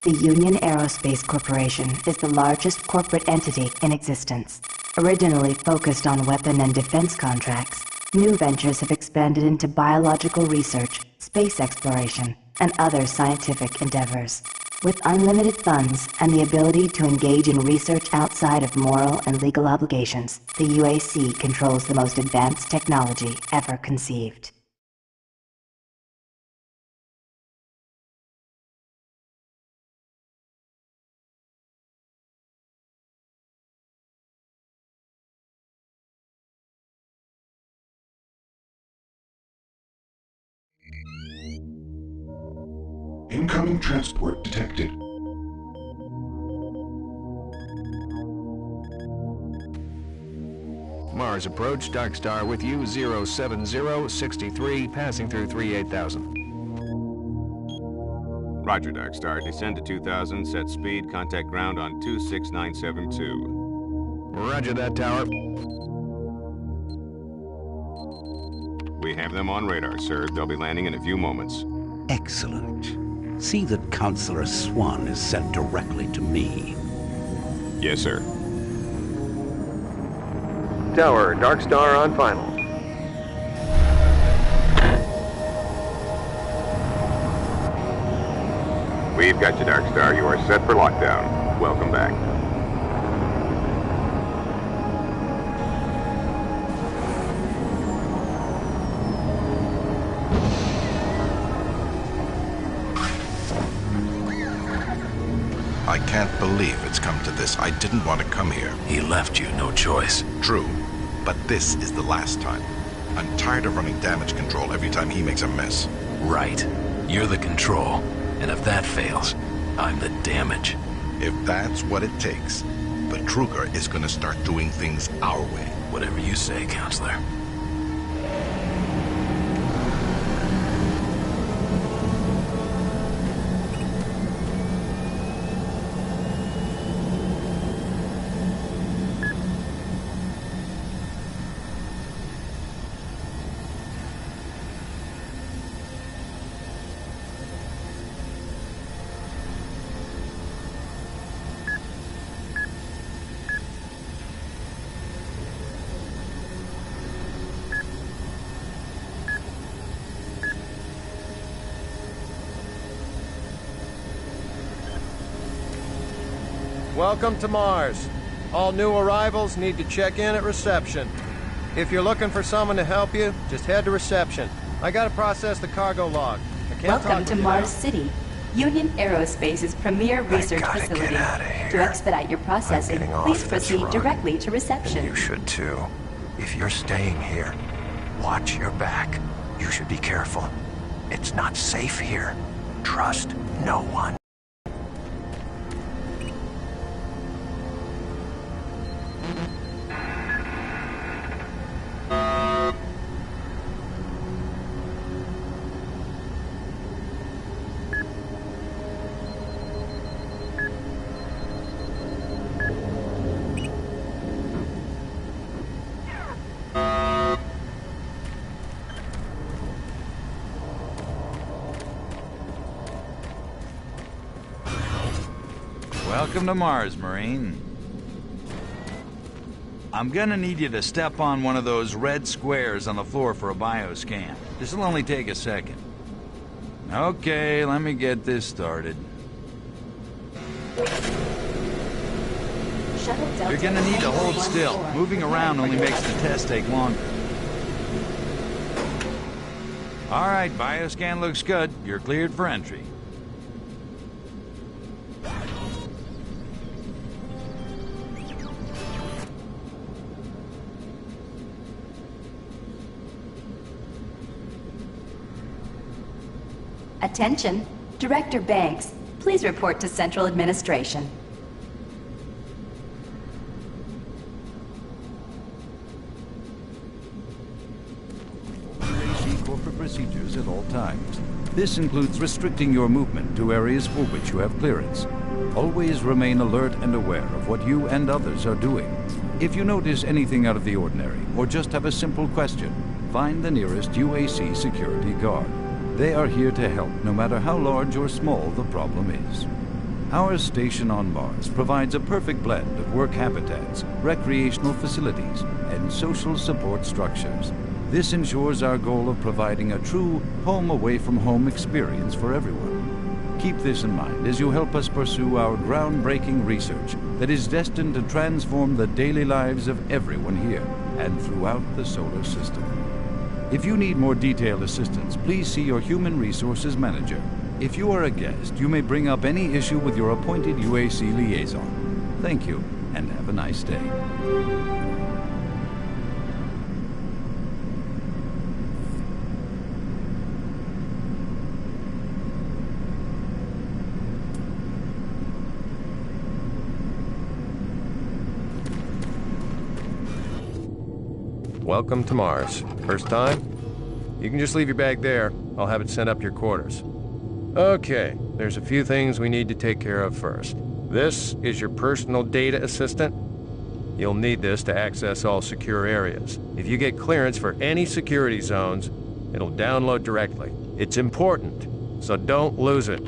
The Union Aerospace Corporation is the largest corporate entity in existence. Originally focused on weapon and defense contracts, new ventures have expanded into biological research, space exploration, and other scientific endeavors. With unlimited funds and the ability to engage in research outside of moral and legal obligations, the UAC controls the most advanced technology ever conceived. Incoming transport detected. Mars approach, Dark Star with you, 07063, passing through 38,000. Roger, Dark Star. Descend to 2000, set speed, contact ground on 26972. Roger that, Tower. We have them on radar, sir. They'll be landing in a few moments. Excellent. See that Counselor Swan is sent directly to me. Yes, sir. Tower, Dark Star on final. We've got you, Dark Star. You are set for lockdown. Welcome back. I can't believe it's come to this. I didn't want to come here. He left you no choice. True, but this is the last time. I'm tired of running damage control every time he makes a mess. Right. You're the control. And if that fails, I'm the damage. If that's what it takes, the Kruger is gonna start doing things our way. Whatever you say, Counselor. Welcome to Mars. All new arrivals need to check in at reception. If you're looking for someone to help you, just head to reception. I gotta process the cargo log. Welcome to Mars City, Union Aerospace's premier research facility. To expedite your processing, please proceed directly to reception. You should too. If you're staying here, watch your back. You should be careful. It's not safe here. Trust no one. Welcome to Mars, Marine. I'm gonna need you to step on one of those red squares on the floor for a bioscan. This'll only take a second. Okay, let me get this started. You're gonna need to hold still. Moving around only makes the test take longer. All right, bioscan looks good. You're cleared for entry. Attention, Director Banks, please report to Central Administration. UAC corporate procedures at all times. This includes restricting your movement to areas for which you have clearance. Always remain alert and aware of what you and others are doing. If you notice anything out of the ordinary, or just have a simple question, find the nearest UAC security guard. They are here to help, no matter how large or small the problem is. Our station on Mars provides a perfect blend of work habitats, recreational facilities, and social support structures. This ensures our goal of providing a true home-away-from-home experience for everyone. Keep this in mind as you help us pursue our groundbreaking research that is destined to transform the daily lives of everyone here and throughout the solar system. If you need more detailed assistance, please see your Human Resources Manager. If you are a guest, you may bring up any issue with your appointed UAC liaison. Thank you, and have a nice day. Welcome to Mars. First time? You can just leave your bag there. I'll have it sent up to your quarters. Okay, there's a few things we need to take care of first. This is your personal data assistant. You'll need this to access all secure areas. If you get clearance for any security zones, it'll download directly. It's important, so don't lose it.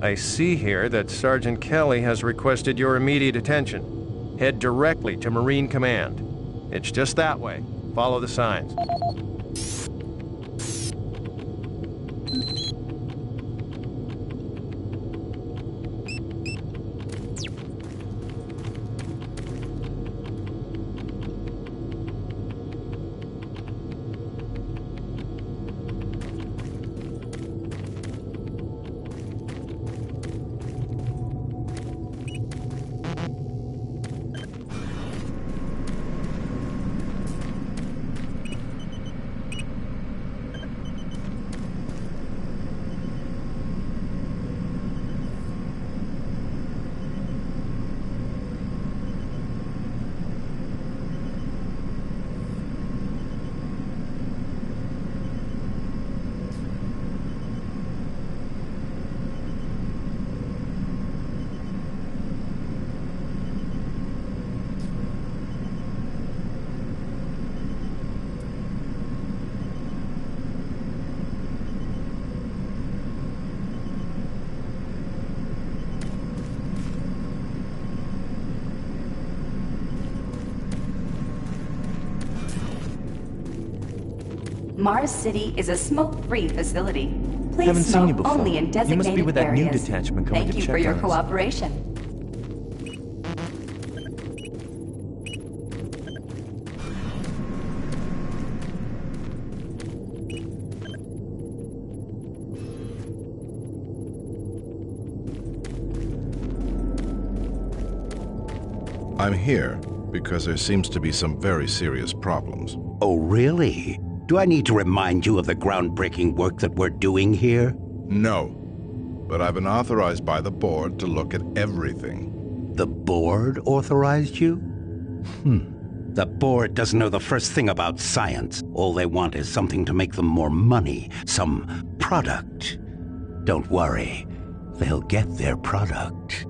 I see here that Sergeant Kelly has requested your immediate attention. Head directly to Marine Command. It's just that way. Follow the signs. Mars City is a smoke-free facility. Please Haven't seen you smoke before. only in designated You must be with that new areas. detachment coming Thank to you check for your on us. cooperation. I'm here because there seems to be some very serious problems. Oh, really? Do I need to remind you of the groundbreaking work that we're doing here? No, but I've been authorized by the board to look at everything. The board authorized you? The board doesn't know the first thing about science. All they want is something to make them more money, some product. Don't worry, they'll get their product.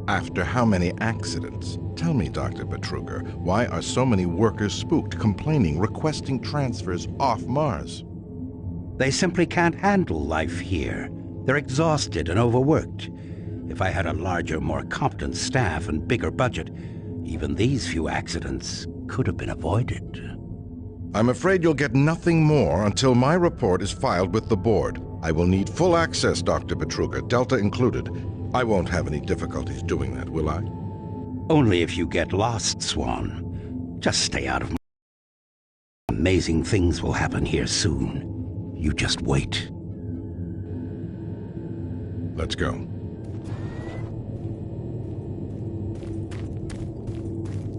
After how many accidents? Tell me, Dr. Betruger, why are so many workers spooked, complaining, requesting transfers off Mars? They simply can't handle life here. They're exhausted and overworked. If I had a larger, more competent staff and bigger budget, even these few accidents could have been avoided. I'm afraid you'll get nothing more until my report is filed with the board. I will need full access, Dr. Betruger, Delta included. I won't have any difficulties doing that, will I? Only if you get lost, Swan. Just stay out of my... Amazing things will happen here soon. You just wait. Let's go.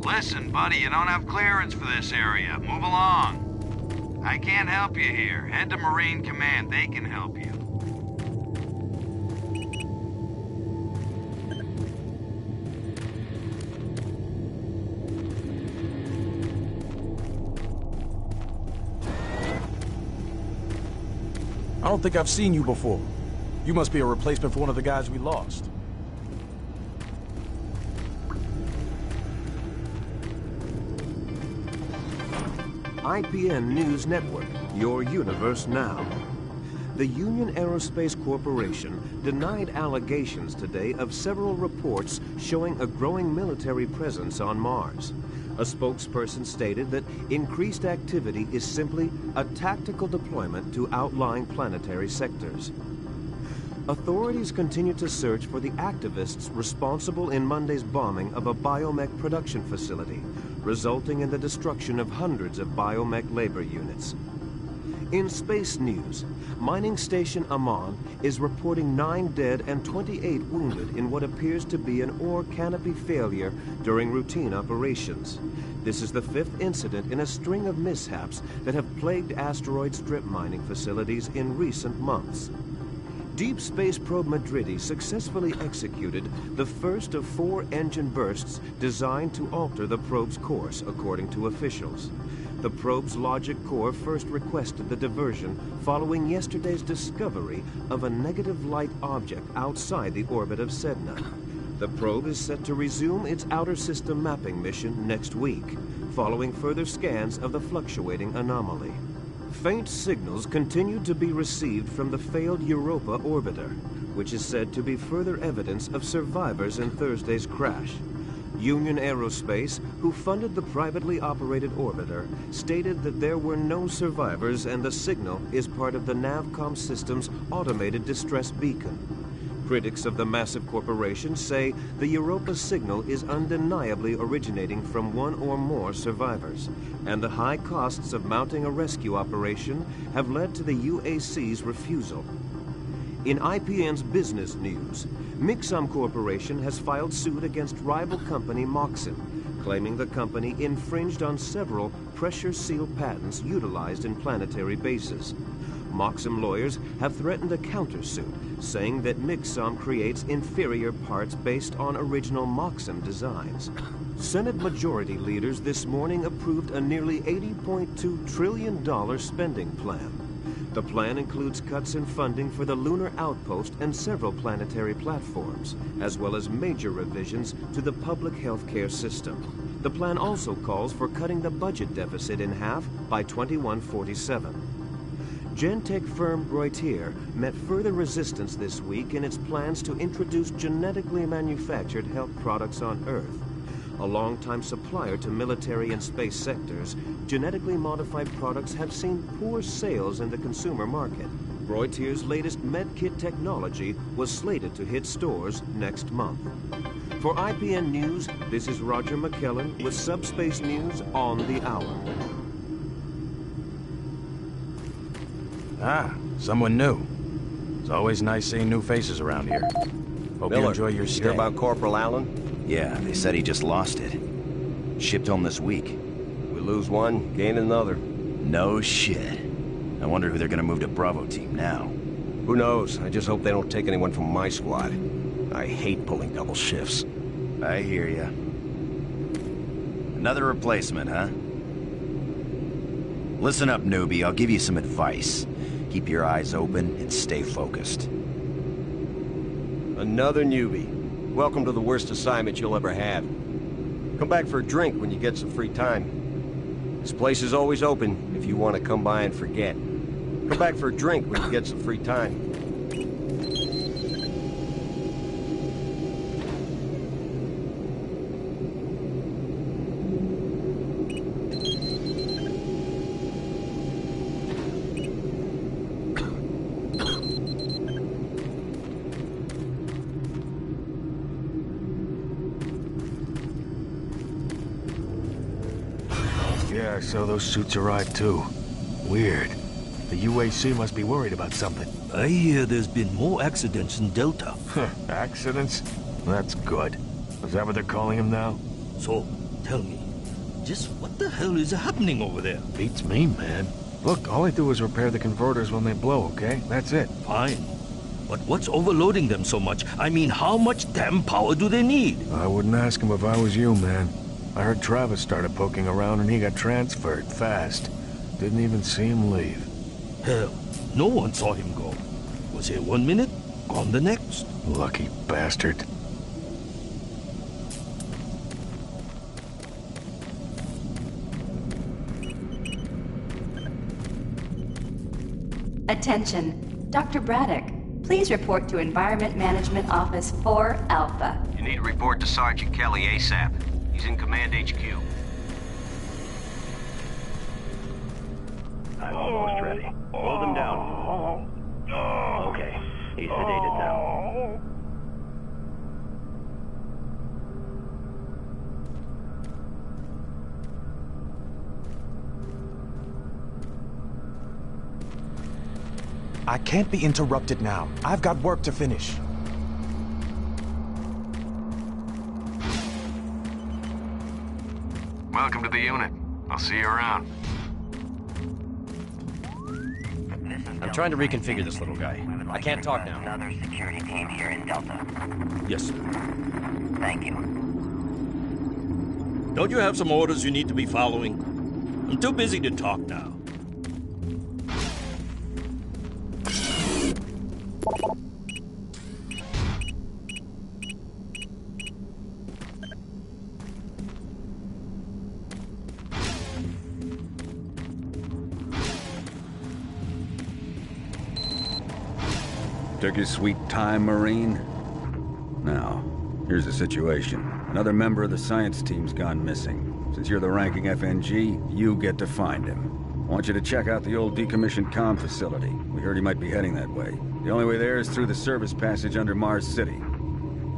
Listen, buddy, you don't have clearance for this area. Move along. I can't help you here. Head to Marine Command. They can help you. I don't think I've seen you before. You must be a replacement for one of the guys we lost. IPN News Network, your universe now. The Union Aerospace Corporation denied allegations today of several reports showing a growing military presence on Mars. A spokesperson stated that increased activity is simply a tactical deployment to outlying planetary sectors. Authorities continue to search for the activists responsible in Monday's bombing of a biomech production facility, resulting in the destruction of hundreds of biomech labor units. In space news, mining station Amman is reporting 9 dead and 28 wounded in what appears to be an ore canopy failure during routine operations. This is the 5th incident in a string of mishaps that have plagued asteroid strip mining facilities in recent months. Deep Space Probe Madridi successfully executed the first of 4 engine bursts designed to alter the probe's course, according to officials. The probe's logic core first requested the diversion following yesterday's discovery of a negative light object outside the orbit of Sedna. The probe is set to resume its outer system mapping mission next week, following further scans of the fluctuating anomaly. Faint signals continue to be received from the failed Europa orbiter, which is said to be further evidence of survivors in Thursday's crash. Union Aerospace, who funded the privately operated orbiter, stated that there were no survivors and the signal is part of the Navcom system's automated distress beacon. Critics of the massive corporation say the Europa signal is undeniably originating from one or more survivors, and the high costs of mounting a rescue operation have led to the UAC's refusal. In IPN's business news, Mixum Corporation has filed suit against rival company Moxim, claiming the company infringed on several pressure seal patents utilized in planetary bases. Moxim lawyers have threatened a countersuit, saying that Mixum creates inferior parts based on original Moxim designs. Senate Majority leaders this morning approved a nearly $80.2 trillion spending plan. The plan includes cuts in funding for the lunar outpost and several planetary platforms, as well as major revisions to the public health care system. The plan also calls for cutting the budget deficit in half by 2147. Gentech firm Reutier met further resistance this week in its plans to introduce genetically manufactured health products on Earth. A longtime supplier to military and space sectors, genetically modified products have seen poor sales in the consumer market. Reutier's latest medkit technology was slated to hit stores next month. For IPN News, this is Roger McKellen with Subspace News on the Hour. Ah, someone new. It's always nice seeing new faces around here. Hope you enjoy your stay. Hear about Corporal Allen? Yeah, they said he just lost it. Shipped home this week. We lose one, gain another. No shit. I wonder who they're gonna move to Bravo team now. Who knows? I just hope they don't take anyone from my squad. I hate pulling double shifts. I hear ya. Another replacement, huh? Listen up, newbie. I'll give you some advice. Keep your eyes open and stay focused. Another newbie. Welcome to the worst assignment you'll ever have. Come back for a drink when you get some free time. This place is always open if you want to come by and forget. Come back for a drink when you get some free time. Yeah, so those suits arrived too. Weird. The UAC must be worried about something. I hear there's been more accidents in Delta. Accidents? That's good. Is that what they're calling them now? So, tell me, just what the hell is happening over there? Beats me, man. Look, all I do is repair the converters when they blow, okay? That's it. Fine. But what's overloading them so much? I mean, how much damn power do they need? I wouldn't ask him if I was you, man. I heard Travis started poking around and he got transferred fast. Didn't even see him leave. Hell, no one saw him go. Was here 1 minute, gone the next. Lucky bastard. Attention. Dr. Braddock, please report to Environment Management Office 4 Alpha. You need to report to Sergeant Kelly ASAP. He's in Command HQ. I'm almost ready. Hold him down. Okay, he's sedated now. I can't be interrupted now. I've got work to finish. Welcome to the unit. I'll see you around. I'm trying to reconfigure this little guy. I can't talk now. Another security team here in Delta. Yes, sir. Thank you. Don't you have some orders you need to be following? I'm too busy to talk now. Took your sweet time, Marine? Now, here's the situation. Another member of the science team's gone missing. Since you're the ranking FNG, you get to find him. I want you to check out the old decommissioned comm facility. We heard he might be heading that way. The only way there is through the service passage under Mars City.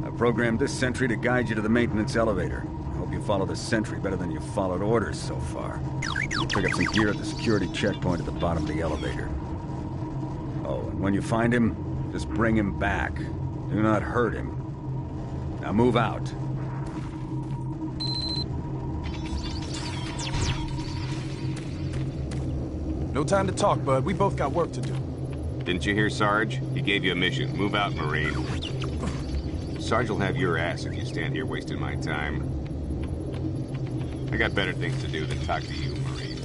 I've programmed this sentry to guide you to the maintenance elevator. I hope you follow the sentry better than you've followed orders so far. Pick up some gear at the security checkpoint at the bottom of the elevator. Oh, and when you find him, just bring him back. Do not hurt him. Now move out. No time to talk, bud. We both got work to do. Didn't you hear, Sarge? He gave you a mission. Move out, Marine. Sarge will have your ass if you stand here wasting my time. I got better things to do than talk to you, Marine.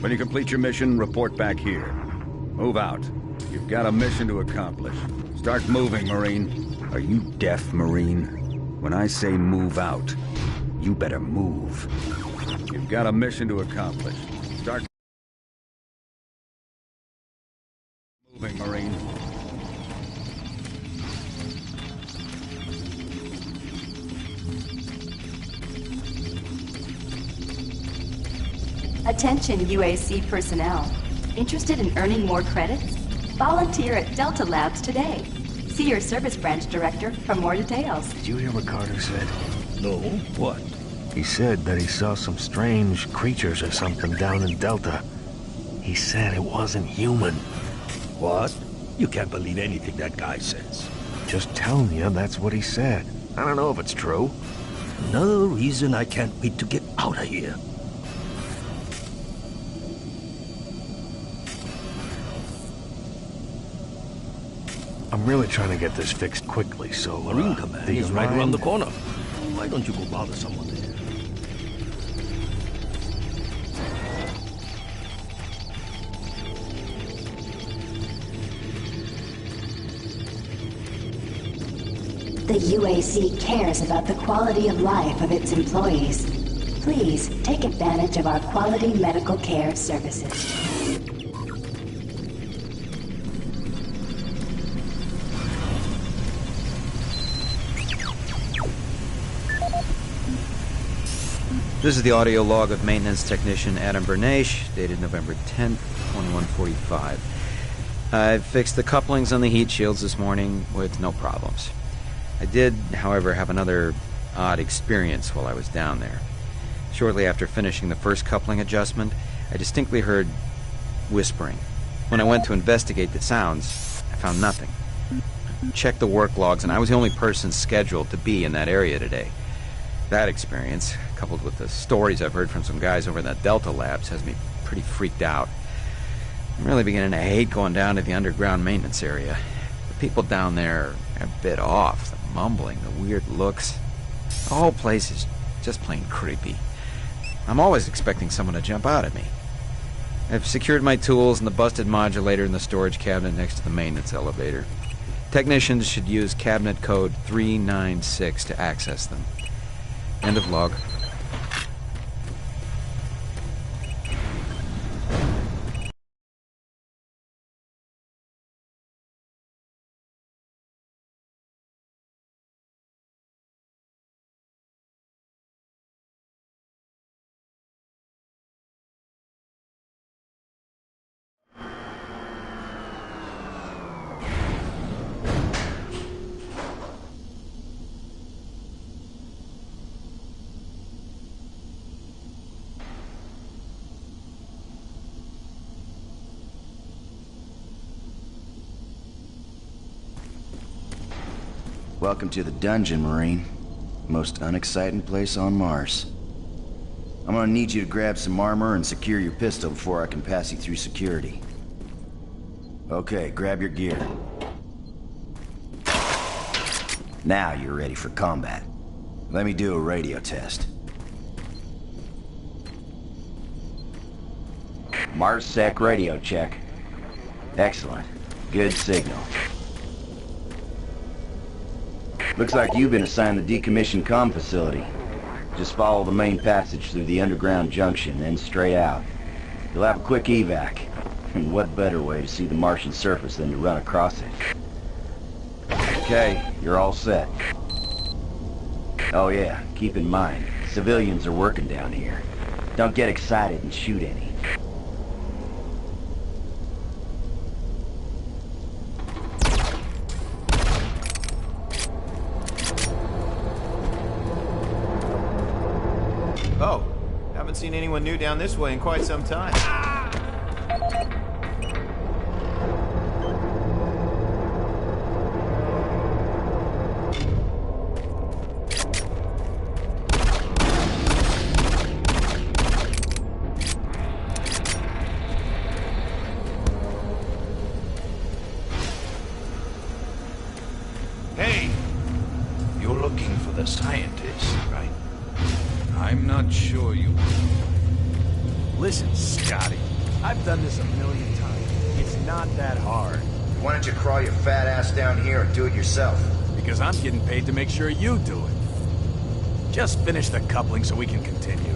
When you complete your mission, report back here. Move out. You've got a mission to accomplish. Start moving, Marine. Are you deaf, Marine? When I say move out, you better move. You've got a mission to accomplish. Start moving, Marine. Attention UAC personnel. Interested in earning more credits? Volunteer at Delta Labs today. See your service branch director for more details. Did you hear what Carter said? No? What? He said that he saw some strange creatures or something down in Delta. He said it wasn't human. What? You can't believe anything that guy says. Just telling you, that's what he said. I don't know if it's true. Another reason I can't wait to get out of here. I'm really trying to get this fixed quickly, so... Marine Command is right around the corner. Why don't you go bother someone there? The UAC cares about the quality of life of its employees. Please take advantage of our quality medical care services. This is the audio log of maintenance technician Adam Bernache, dated November 10th, 2145. I've fixed the couplings on the heat shields this morning with no problems. I did, however, have another odd experience while I was down there. Shortly after finishing the first coupling adjustment, I distinctly heard whispering. When I went to investigate the sounds, I found nothing. I checked the work logs, and I was the only person scheduled to be in that area today. That experience, coupled with the stories I've heard from some guys over in the Delta Labs, has me pretty freaked out. I'm really beginning to hate going down to the underground maintenance area. The people down there are a bit off. The mumbling, the weird looks. The whole place is just plain creepy. I'm always expecting someone to jump out at me. I've secured my tools and the busted modulator in the storage cabinet next to the maintenance elevator. Technicians should use cabinet code 396 to access them. End of log. Welcome to the dungeon, Marine. Most unexciting place on Mars. I'm gonna need you to grab some armor and secure your pistol before I can pass you through security. Okay, grab your gear. Now you're ready for combat. Let me do a radio test. MarsSec radio check. Excellent. Good signal. Looks like you've been assigned the decommissioned comm facility. Just follow the main passage through the underground junction, then straight out. You'll have a quick evac. And what better way to see the Martian surface than to run across it? Okay, you're all set. Oh yeah, keep in mind, civilians are working down here. Don't get excited and shoot any. Oh, haven't seen anyone new down this way in quite some time. Hey! You're looking for the scientist, right? I'm not sure you... Listen, Scotty, I've done this a million times. It's not that hard. Why don't you crawl your fat ass down here and do it yourself? Because I'm getting paid to make sure you do it. Just finish the coupling so we can continue.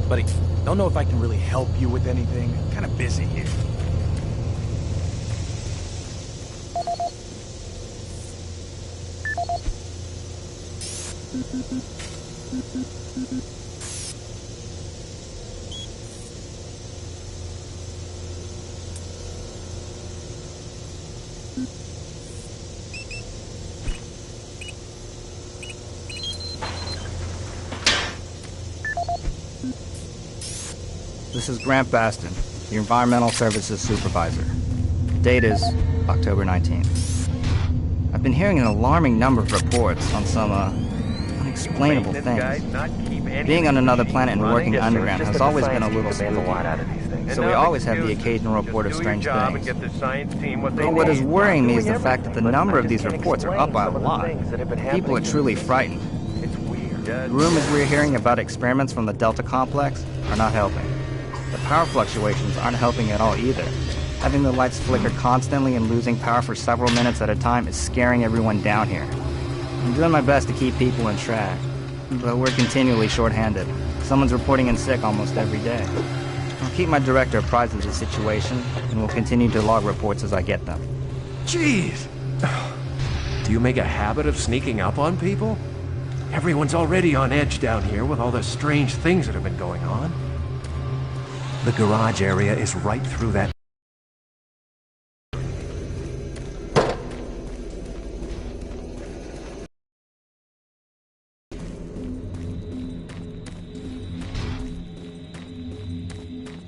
Buddy, don't know if I can really help you with anything. I'm kind of busy here. This is Grant Baston, your Environmental Services Supervisor. Date is October 19th. I've been hearing an alarming number of reports on some, unexplainable things. Being on another planet and working underground has always been a little spooky, so we always have the occasional report of strange things. But what is worrying me is the fact that the number of these reports are up by a lot. People are truly frightened. The rumors we're hearing about experiments from the Delta Complex are not helping. The power fluctuations aren't helping at all either. Having the lights flicker constantly and losing power for several minutes at a time is scaring everyone down here. I'm doing my best to keep people in track, but we're continually short-handed. Someone's reporting in sick almost every day. I'll keep my director apprised of the situation, and will continue to log reports as I get them. Jeez! Do you make a habit of sneaking up on people? Everyone's already on edge down here with all the strange things that have been going on. The garage area is right through that.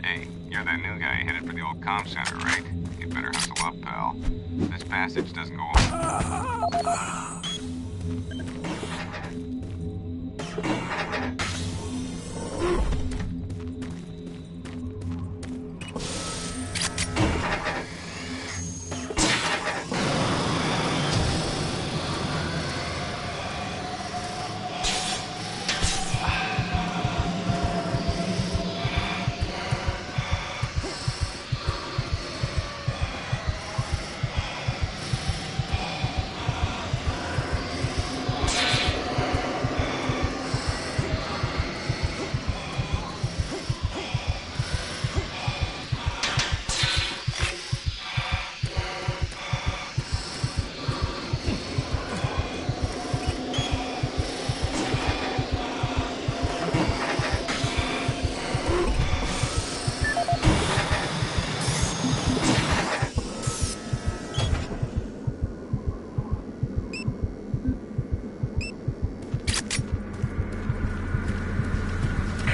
Hey, you're that new guy headed for the old comm center, right? You better hustle up, pal. This passage doesn't go on.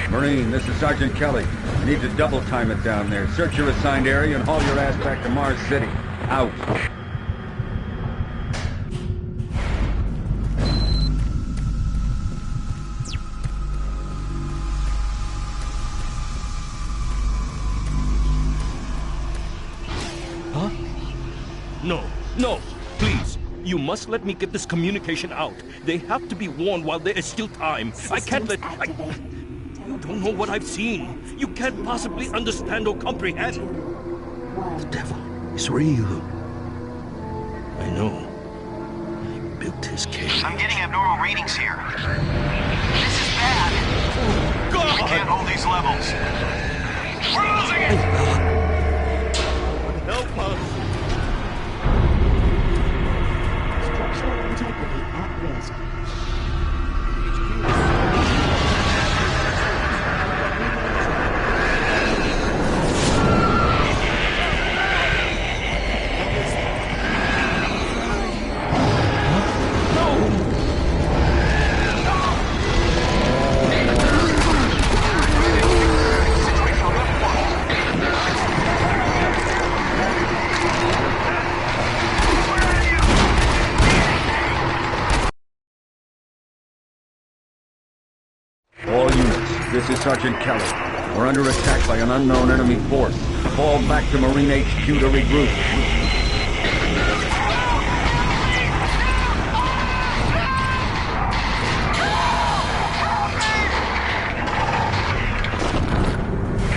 Marine, this is Sergeant Kelly. I need to double time it down there. Search your assigned area and haul your ass back to Mars City. Out. You must let me get this communication out. They have to be warned while there is still time. I can't let... You don't know what I've seen. You can't possibly understand or comprehend. The devil is real. I know. He built his cage. I'm getting abnormal readings here. This is bad. God! We can't hold these levels. We're losing it! Help us! Structural integrity at risk. All units, this is Sergeant Kelly. We're under attack by an unknown enemy force. Fall back to Marine HQ to regroup.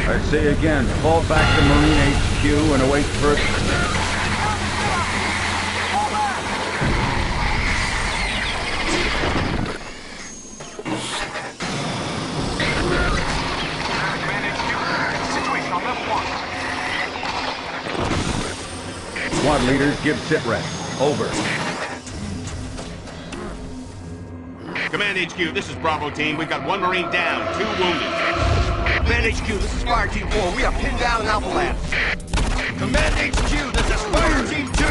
I say again, fall back to Marine HQ and await further... Squad leaders, give sit rep. Over. Command HQ, this is Bravo team. We've got 1 Marine down, 2 wounded. Command HQ, this is Fire Team 4. We are pinned down in Alpha Labs. Command HQ, this is Fire Team 2.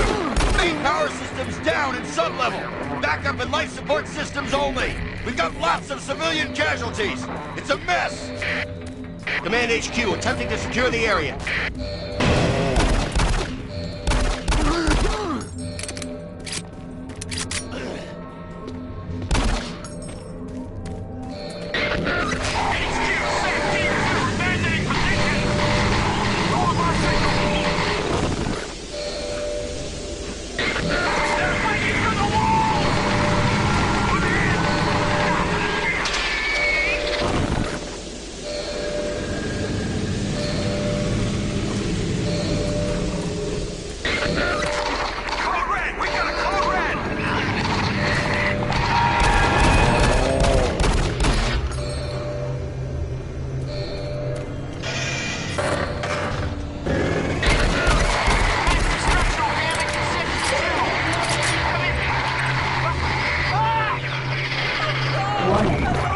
Main power systems down in sub-level. Backup and life support systems only. We've got lots of civilian casualties. It's a mess. Command HQ, attempting to secure the area.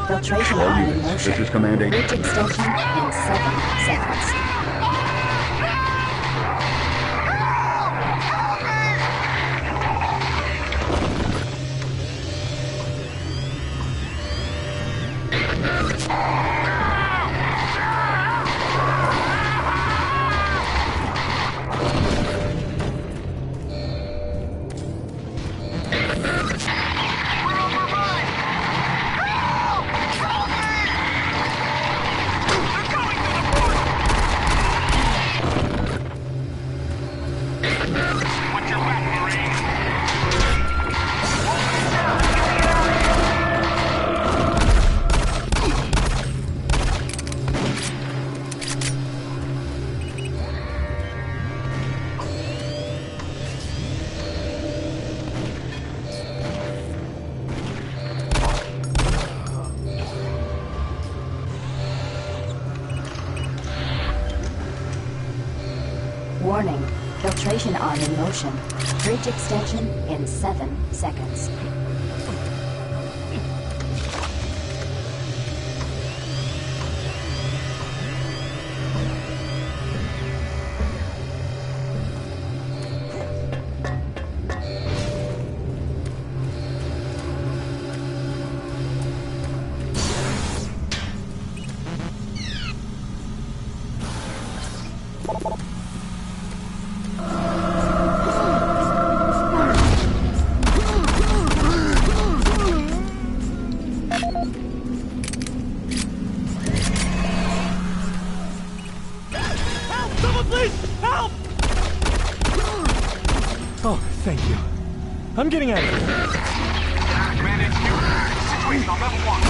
Filtration All on in units, motion. this is Command HQ. Bridge extension in 7 seconds. Warning, filtration arm in motion. Bridge extension in 7 seconds. I'm getting out of here. Command HQ. Situation on level 1.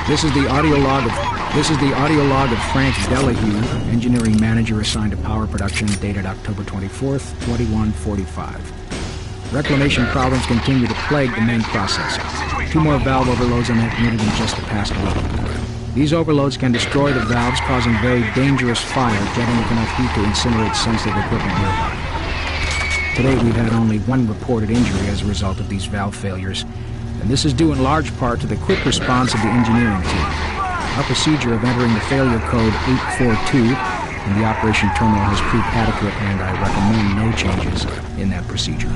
This is the audio log of Frank Delahue, engineering manager assigned to power production, dated October 24th, 2145. Reclamation problems continue to plague the main processor. 2 more valve overloads on that unit in just the past week. These overloads can destroy the valves, causing very dangerous fire, generating enough heat to incinerate sensitive equipment nearby. To date, we've had only 1 reported injury as a result of these valve failures, and this is due in large part to the quick response of the engineering team. Our procedure of entering the failure code 842 in the operation terminal has proved adequate, and I recommend no changes in that procedure.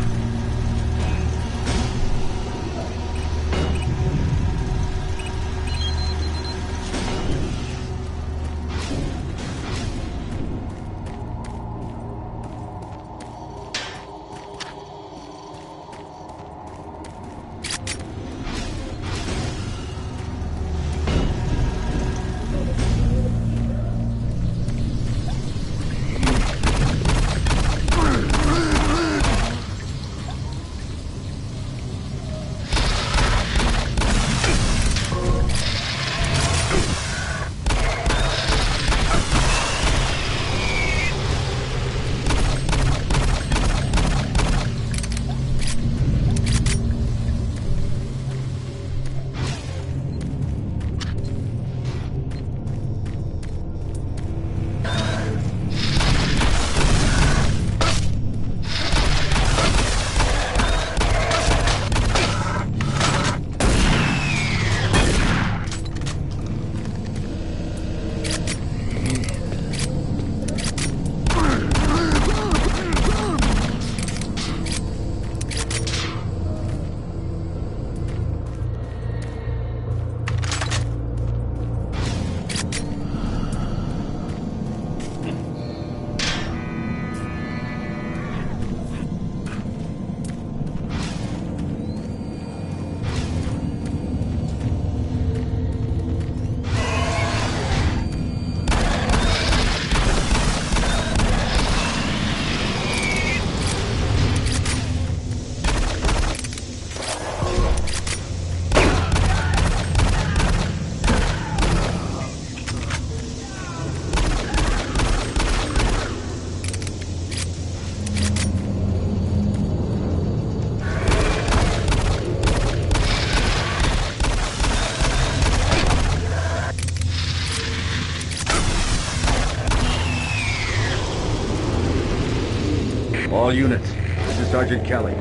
All units, this is Sergeant Kelly.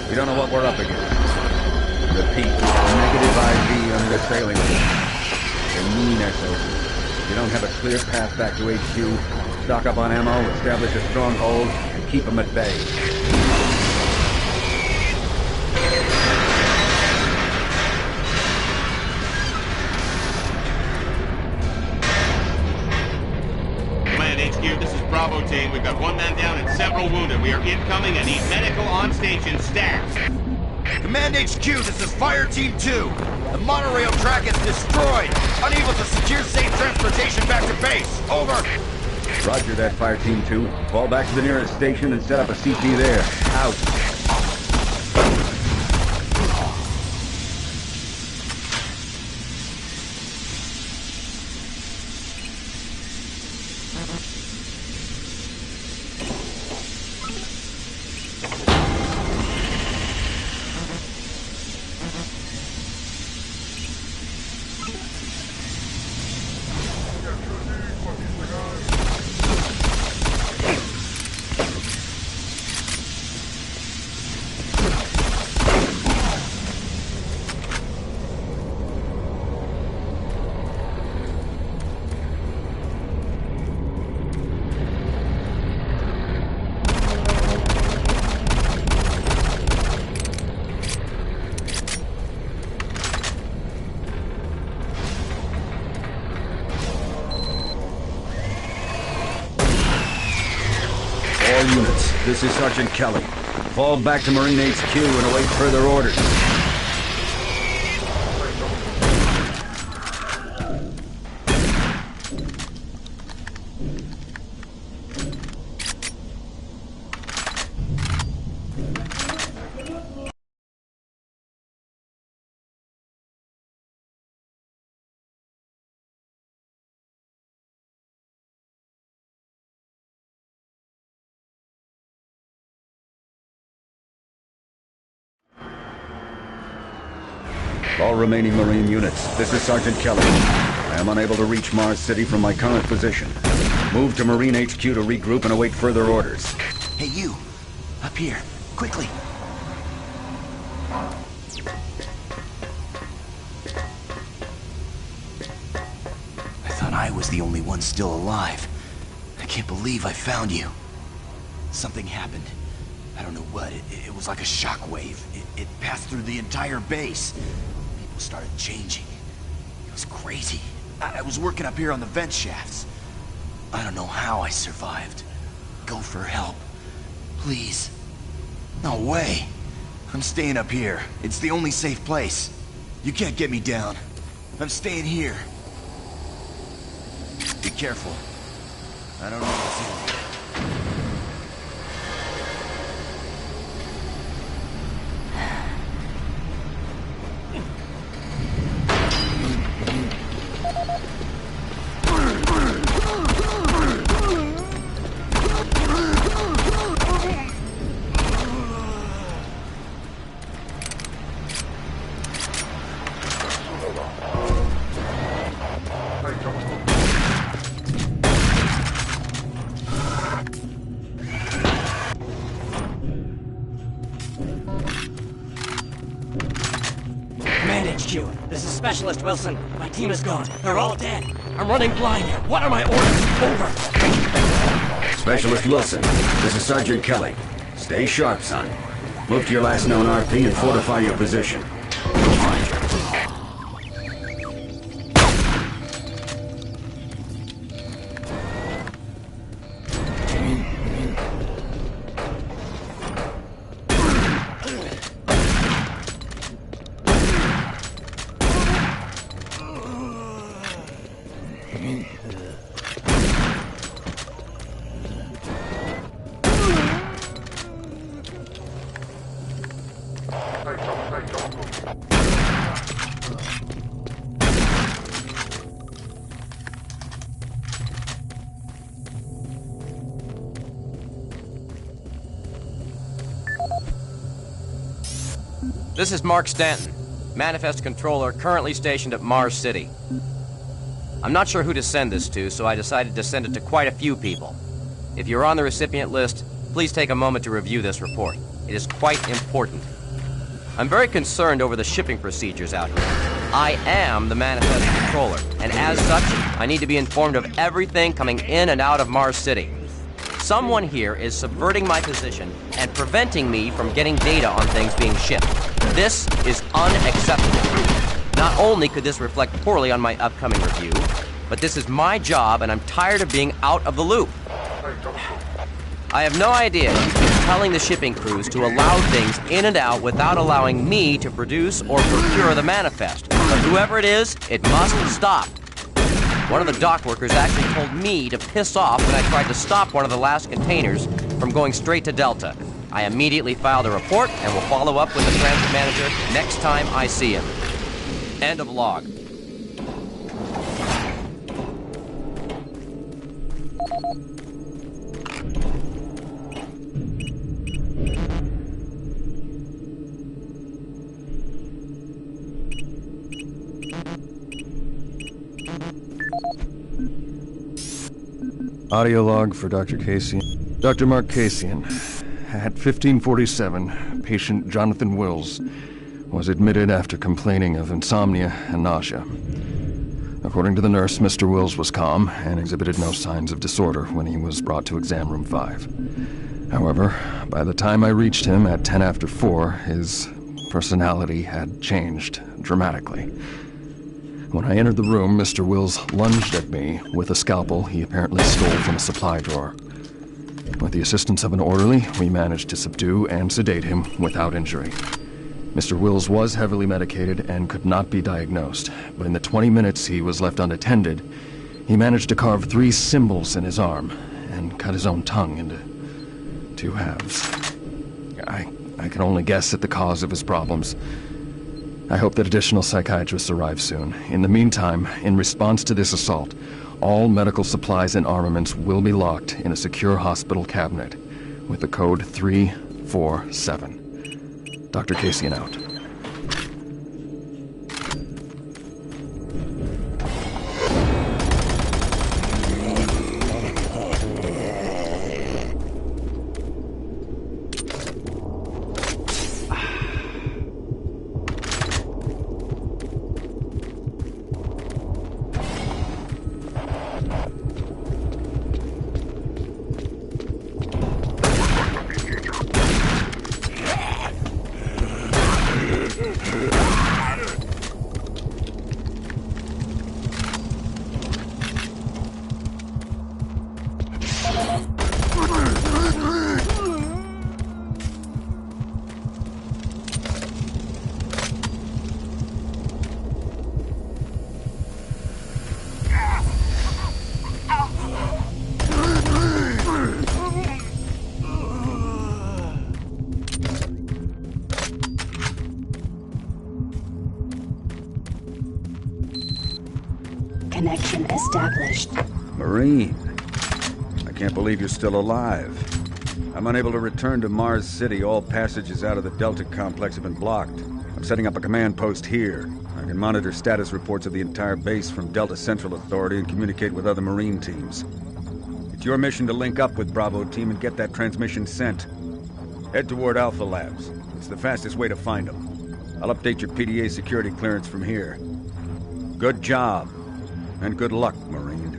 We don't know what we're up against. Repeat, negative IV on the assailing. They mean SOs. You don't have a clear path back to HQ. Stock up on ammo, establish a stronghold, and keep them at bay. This is Bravo team. We've got one man down and several wounded. We are incoming and need medical on station staff. Command HQ, this is Fire Team 2. The monorail track is destroyed. Unable to secure safe transportation back to base. Over. Roger that, Fire Team 2. Fall back to the nearest station and set up a CP there. Out. All units, this is Sergeant Kelly. Fall back to Marine HQ and await further orders. All remaining Marine units, this is Sergeant Kelly. I am unable to reach Mars City from my current position. Move to Marine HQ to regroup and await further orders. Hey, you! Up here, quickly! I thought I was the only one still alive. I can't believe I found you. Something happened. I don't know what. It was like a shockwave. It passed through the entire base. People started changing. It was crazy. I was working up here on the vent shafts. I don't know how I survived. Go for help. Please. No way. I'm staying up here. It's the only safe place. You can't get me down. I'm staying here. Be careful. I don't know what's in here. This is Specialist Wilson. My team is gone. They're all dead. I'm running blind. What are my orders? Over. Specialist Wilson, this is Sergeant Kelly. Stay sharp, son. Move to your last known RP and fortify your position. We'll find you. This is Mark Stanton, Manifest Controller, currently stationed at Mars City. I'm not sure who to send this to, so I decided to send it to quite a few people. If you're on the recipient list, Please take a moment to review this report. It is quite important. I'm very concerned over the shipping procedures out here. I am the manifest controller, and as such, I need to be informed of everything coming in and out of Mars City. Someone here is subverting my position and preventing me from getting data on things being shipped. This is unacceptable. Not only could this reflect poorly on my upcoming review, but this is my job and I'm tired of being out of the loop. I have no idea you keep telling the shipping crews to allow things in and out without allowing me to produce or procure the manifest. But whoever it is, it must stop. One of the dock workers actually told me to piss off when I tried to stop one of the last containers from going straight to Delta. I immediately filed a report and will follow up with the transit manager next time I see him. End of log. Audio log for Dr. Casian. Dr. Mark Casian. At 1547, patient Jonathan Wills was admitted after complaining of insomnia and nausea. According to the nurse, Mr. Wills was calm and exhibited no signs of disorder when he was brought to exam room 5. However, by the time I reached him at 10 after 4, his personality had changed dramatically. When I entered the room, Mr. Wills lunged at me with a scalpel he apparently stole from a supply drawer. With the assistance of an orderly, we managed to subdue and sedate him without injury. Mr. Wills was heavily medicated and could not be diagnosed, but in the 20 minutes he was left unattended, he managed to carve 3 symbols in his arm and cut his own tongue into 2 halves. I can only guess at the cause of his problems. I hope that additional psychiatrists arrive soon. In the meantime, in response to this assault, all medical supplies and armaments will be locked in a secure hospital cabinet with the code 347. Dr. Casian out. Connection established. Marine, I can't believe you're still alive. I'm unable to return to Mars City. All passages out of the Delta complex have been blocked. I'm setting up a command post here. I can monitor status reports of the entire base from Delta Central Authority and communicate with other Marine teams. It's your mission to link up with Bravo Team and get that transmission sent. Head toward Alpha Labs. It's the fastest way to find them. I'll update your PDA security clearance from here. Good job. And good luck, Marine.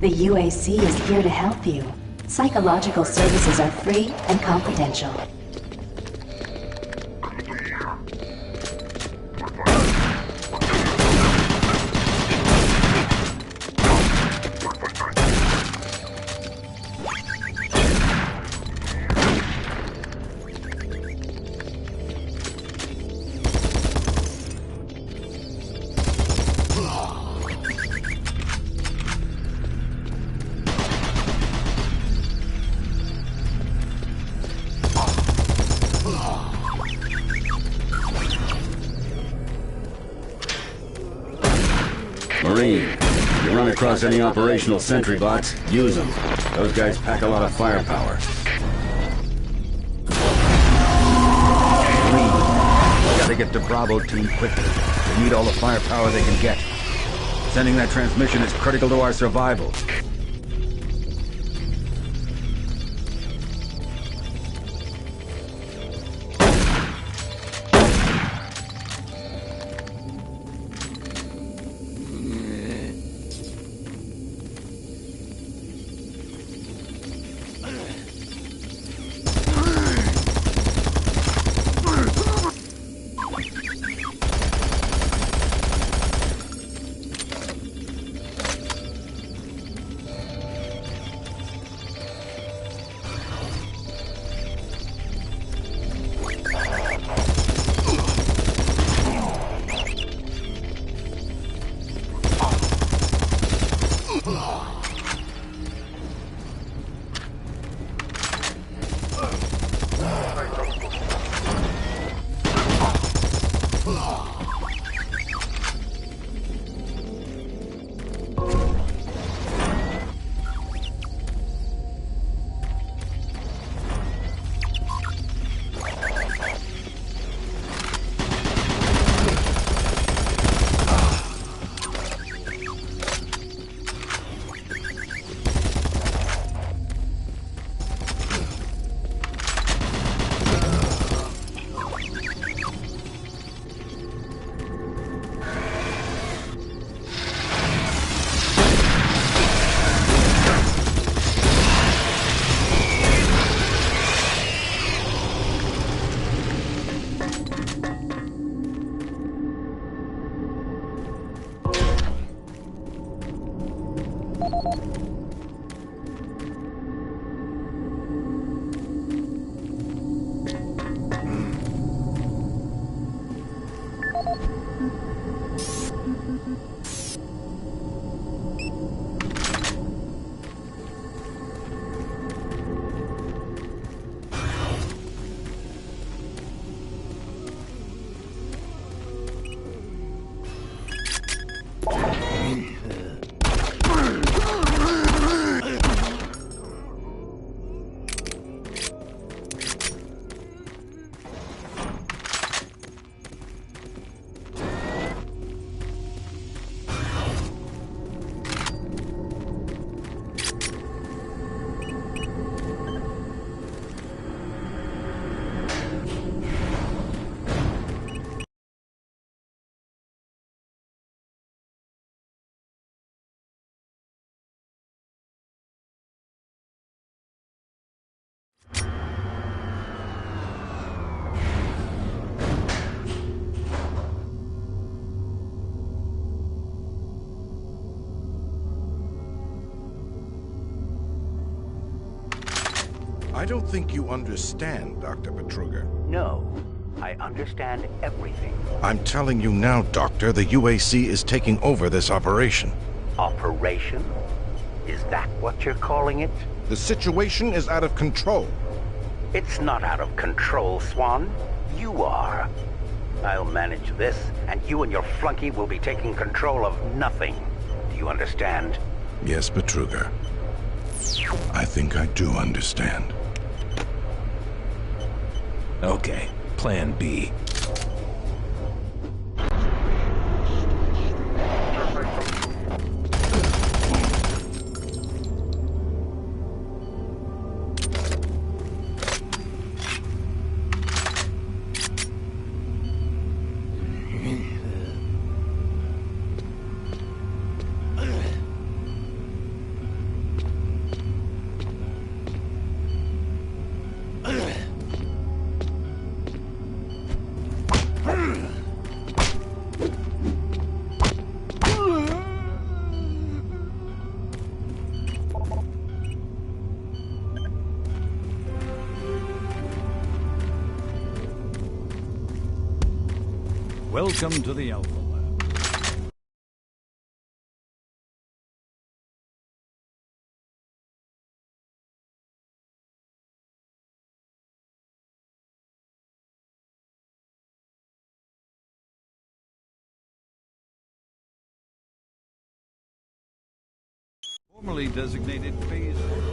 The UAC is here to help you. Psychological services are free and confidential. Marine, if you run across any operational sentry bots, use them. Those guys pack a lot of firepower. Marine, we gotta get to Bravo Team quickly. They need all the firepower they can get. Sending that transmission is critical to our survival. I don't think you understand, Dr. Petruga. No, I understand everything. I'm telling you now, Doctor, the UAC is taking over this operation. Operation? Is that what you're calling it? The situation is out of control. It's not out of control, Swan. You are. I'll manage this, and you and your flunky will be taking control of nothing. Do you understand? Yes, Petruga. I think I do understand. Okay, Plan B. Welcome to the Alpha Lab. Formerly designated Phase 1.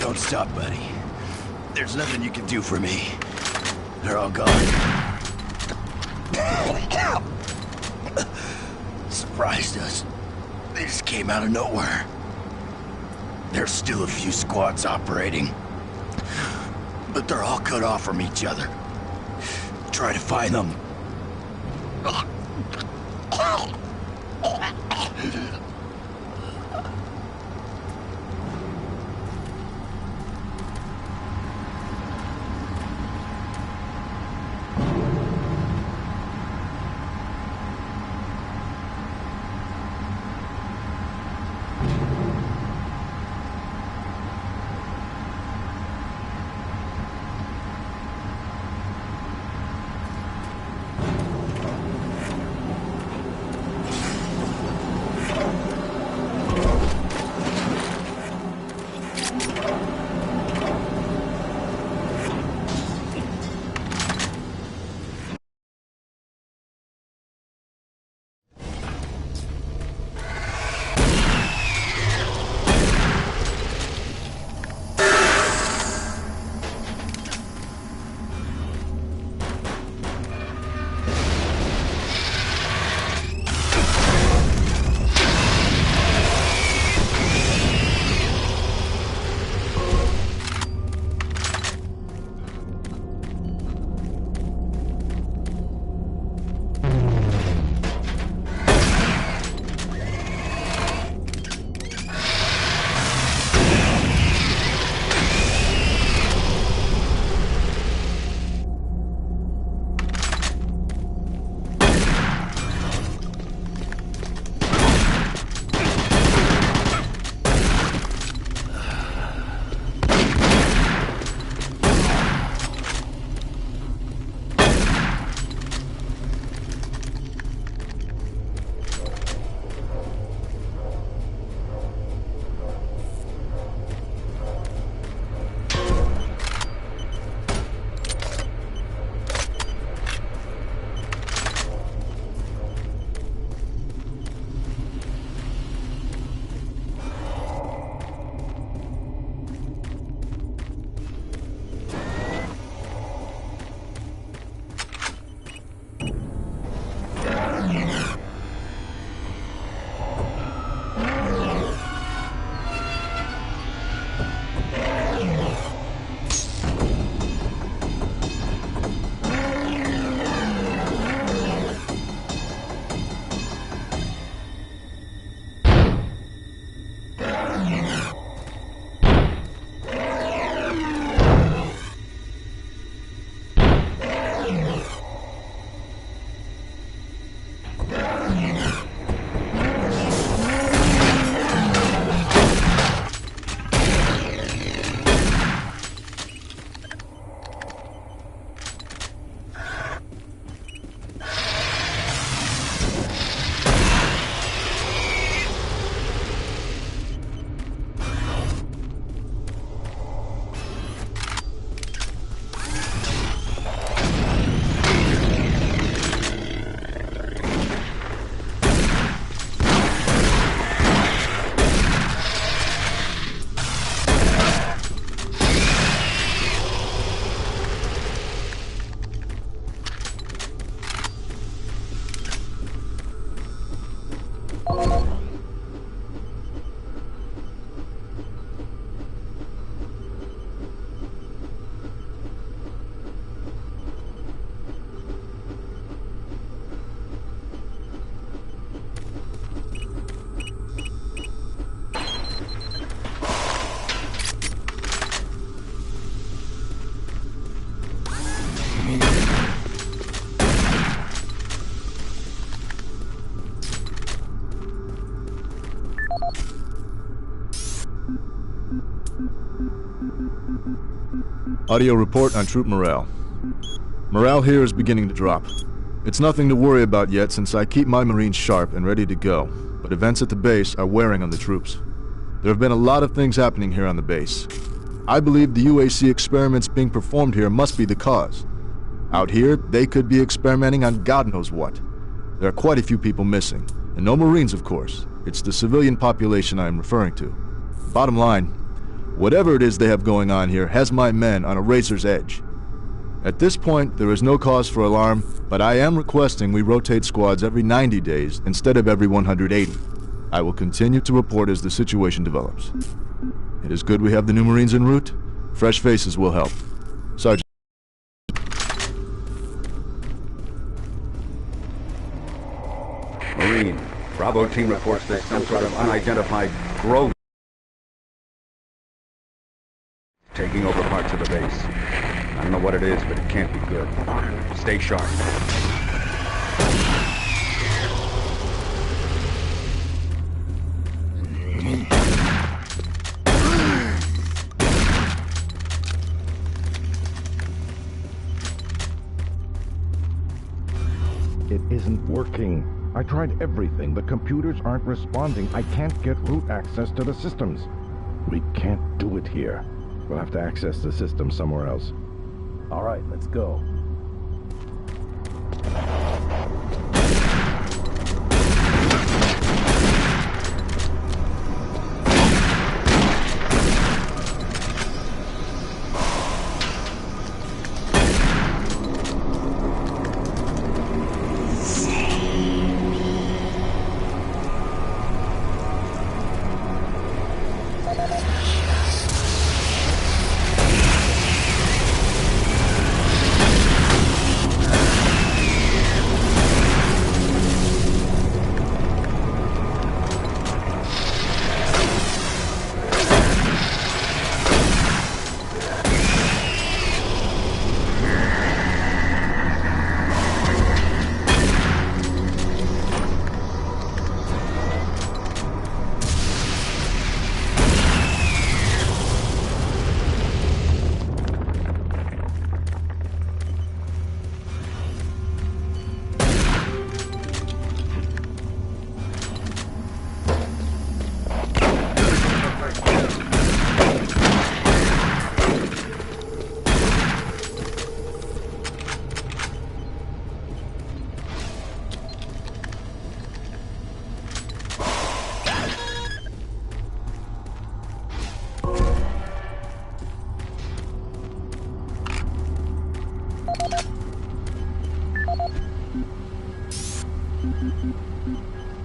Don't stop, buddy. There's nothing you can do for me. They're all gone. Surprised us. They just came out of nowhere. There's still a few squads operating. But they're all cut off from each other. Try to find them. Audio report on troop morale. Morale here is beginning to drop. It's nothing to worry about yet since I keep my Marines sharp and ready to go, but events at the base are wearing on the troops. There have been a lot of things happening here on the base. I believe the UAC experiments being performed here must be the cause. Out here, they could be experimenting on God knows what. There are quite a few people missing, and no Marines, of course. It's the civilian population I am referring to. Bottom line, whatever it is they have going on here has my men on a razor's edge. At this point, there is no cause for alarm, but I am requesting we rotate squads every 90 days instead of every 180. I will continue to report as the situation develops. It is good we have the new Marines en route. Fresh faces will help. Sergeant. Marine, Bravo team reports there's some sort of unidentified growth taking over parts of the base. I don't know what it is, but it can't be good. Stay sharp. It isn't working. I tried everything. The computers aren't responding. I can't get root access to the systems. We can't do it here. We'll have to access the system somewhere else. All right, let's go.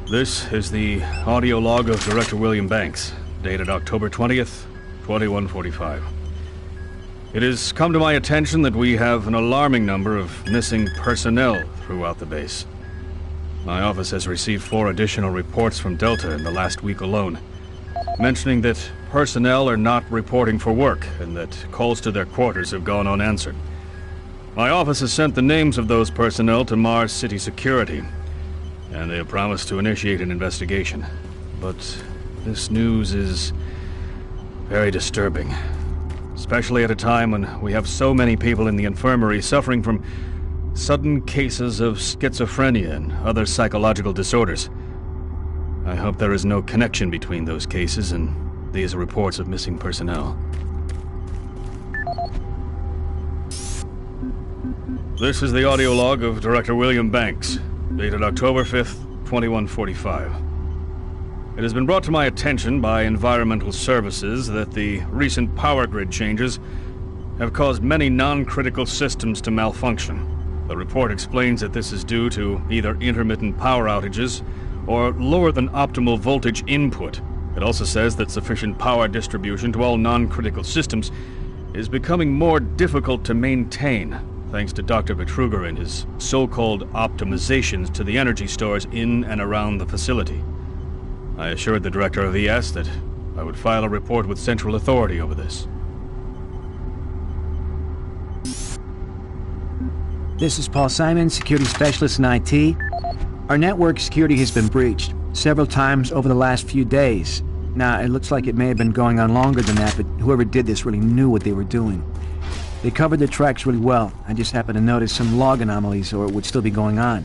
This is the audio log of Director William Banks, dated October 20th, 2145. It has come to my attention that we have an alarming number of missing personnel throughout the base. My office has received 4 additional reports from Delta in the last week alone, mentioning that personnel are not reporting for work and that calls to their quarters have gone unanswered. My office has sent the names of those personnel to Mars City Security, and they have promised to initiate an investigation. But this news is very disturbing, especially at a time when we have so many people in the infirmary suffering from sudden cases of schizophrenia and other psychological disorders. I hope there is no connection between those cases and these reports of missing personnel. This is the audio log of Director William Banks, dated October 5th, 2145. It has been brought to my attention by Environmental Services that the recent power grid changes have caused many non-critical systems to malfunction. The report explains that this is due to either intermittent power outages or lower than optimal voltage input. It also says that sufficient power distribution to all non-critical systems is becoming more difficult to maintain, thanks to Dr. Vitruger and his so-called optimizations to the energy stores in and around the facility. I assured the Director of ES that I would file a report with Central Authority over this. This is Paul Simon, Security Specialist in IT. Our network security has been breached several times over the last few days. Now, it looks like it may have been going on longer than that, but whoever did this really knew what they were doing. They covered the tracks really well. I just happened to notice some log anomalies, or it would still be going on.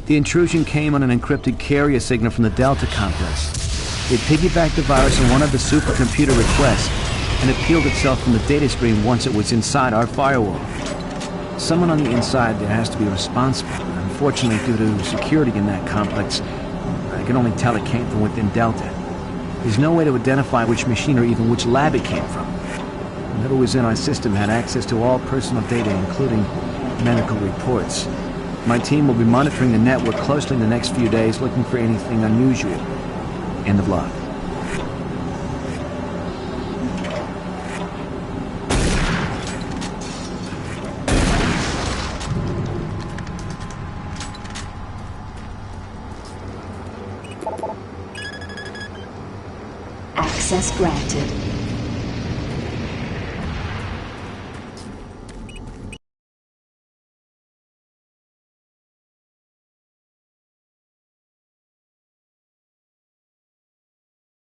The intrusion came on an encrypted carrier signal from the Delta complex. It piggybacked the virus on one of the supercomputer requests, and it peeled itself from the data stream once it was inside our firewall. Someone on the inside there has to be responsible. Unfortunately, due to security in that complex, I can only tell it came from within Delta. There's no way to identify which machine or even which lab it came from. Whoever was in our system had access to all personal data, including medical reports. My team will be monitoring the network closely in the next few days, looking for anything unusual. End of log. Access granted.